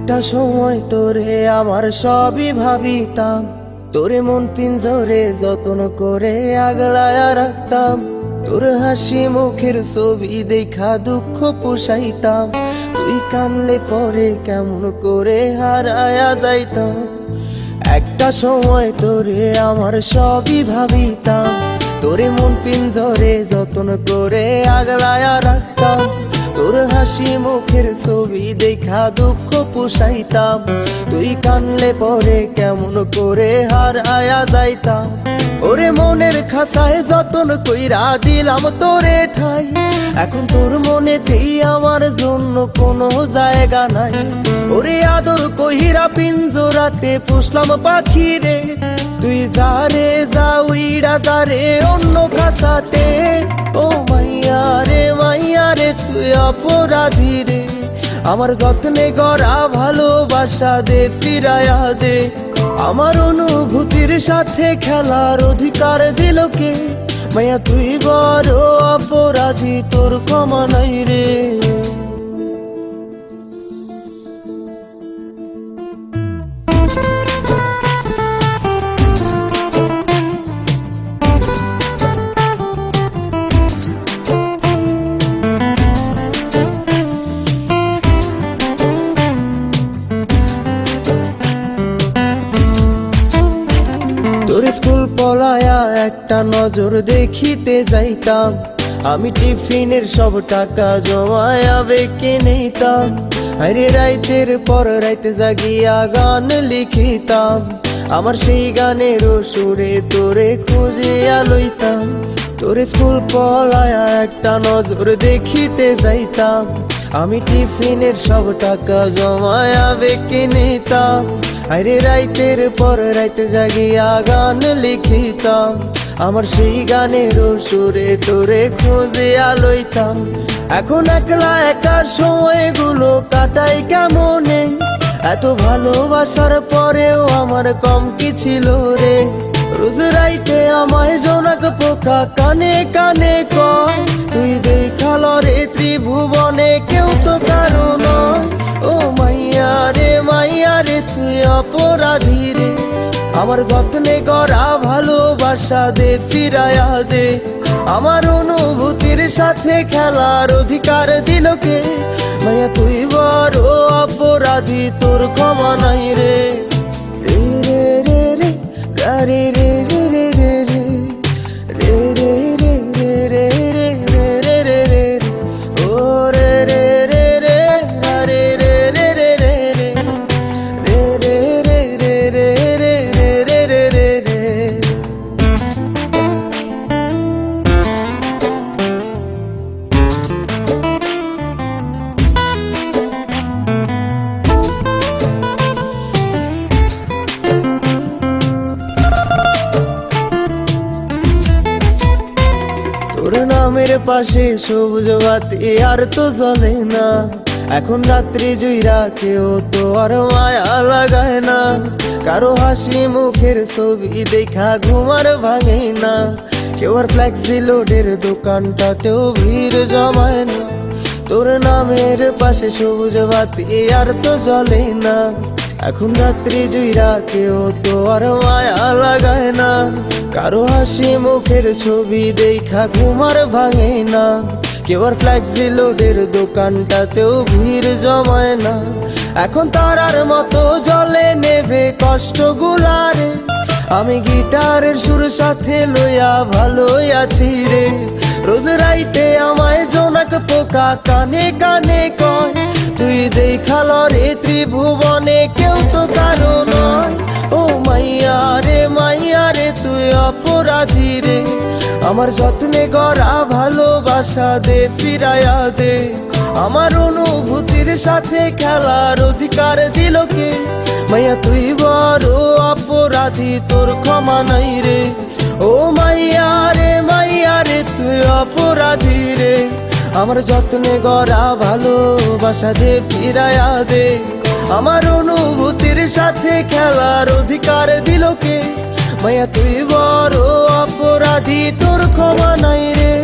একটা সময় তোরে আমার সবই ভাবিতাম, তোরে মন পিঞ্জরে যত্ন করে আগলায়া রাখতাম। তোর হাসি মুখের ছবি দেখা দুঃখ পোষাইতাম, তুই কানলে পরে কেমন করে হারায়া যাইতাম। একটা সময় তোরে আমার সবই ভাবিতাম, তোরে মন পিঞ্জরে যত্ন করে আগলায়া রাখতাম। তোর হাসি মুখের ছবি দেখা দুঃখ পোষাইতাম, তুই কানলে পরে কেমন করে হারায়া যাইতাম। ওরে মনের খাঁচায় যতন কইরা দিলাম তোরে ঠাই, এখন তোর মনেতেই আমার জন্য কোনো জায়গা নাই। ওরে আদর কইরা পিঞ্জরাতে পুষলাম পাখি রে, তুই যারে যা উইড়া যারে অন্য খাঁচাতে। ও মাইয়া রে তুই অপরাধী রে, আমার যত্নে গড়া ভালোবাসা দে ফিরায়া দে। আমার অনুভূতির সাথে খেলার অধিকার দিল কে? মাইয়া তুই বড় অপরাধী, তোর ক্ষমা নাই রে। তোর স্কুল পলায়া একটা নজর দেখিতে যাইতাম, আমি টিফিনের সব টাকা জমায়া বেঁকে নিতাম। আরে রাইতের পর রাইতে জাগিয়া গান লিখিতাম, আমার সেই গানের সুরে তোরে খুঁজিয়া লইতাম। তোর স্কুল পলায়া একটা নজর দেখিতে যাইতাম, আমি টিফিনের সব টাকা জমায়া বেঁকে নিতাম। আরে রাইতের পর রাইতে জাগিয়া গান লিখিতাম, আমার সেই গানের সুরে তোরে খুঁজিয়া লইতাম। এখন একলা একার সময়গুলো কাটাই কেমনে, এত ভালোবাসার পরেও আমার কম কি ছিল রে। রোজ রাইতে আমায় জোনাক পোকা কানে কানে কয়, তুই দেখাল রে ত্রিভুবনে কেউ তো কারো নয়। ও মাইয়া রে তুই অপরাধী রে, আমার যত্নে গড়া ভালোবাসা দে ফিরায়া দে। আমার অনুভূতির সাথে খেলার অধিকার দিল কে? মাইয়া তুই বড় অপরাধী, তোর ক্ষমা নাই রে। রে রে রে রে রে রে রে রে রে রে রে রে রে রে রে রে রে ও রে রে রে রে রে রে রে রে রে তোর নামের পাশে সবুজ বাতি আর তো জ্বলে না, এখন রাত্রি জুইরা কেউ তো আর মায়া লাগায় না। কারো হাসি মুখের ছবি দেখা ঘুমার ভাঙে না, কেউ আর ফ্লেক্সি লোডের দোকানটাতেও ভিড় জমায় না। তোর নামের পাশে সবুজ বাতি আর তো জ্বলে না, এখন রাত্রি জুইরা কেউ তো আর মায়া লাগায় না। কারো হাসি মুখের ছবি দেখা ঘুমার ভাঙে না, কেউ আর ফ্লেক্সি লোডের দোকানটাতেও ভিড় জমায় না। এখন তারার মতো জলে নেভে কষ্ট গুলারে, আমি গিটারের সুর সাথে লইয়া ভালোই আছি রে। রোজ রাইতে আমায় জোনাক পোকা কানে কানে কয়, তুই দেখাল রে ত্রিভুবনে কেউ তো কারো নয়। ও মাইয়া রে তুই অপরাধী রে, আমার যত্নে গড়া ভালোবাসা দে ফিরায়া দে। আমার অনুভূতির সাথে খেলার অধিকার দিল কে? মাইয়া তুই বড় অপরাধী, তোর ক্ষমা নাই রে। ও মাইয়া রে তুই অপরাধী রে, আমার যত্নে গড়া ভালোবাসা দে ফিরায়া দে। আমার অনুভূতির সাথে খেলার অধিকার দিল কে? মাইয়া তুই বড় অপরাধী, তোর ক্ষমা নাই রে।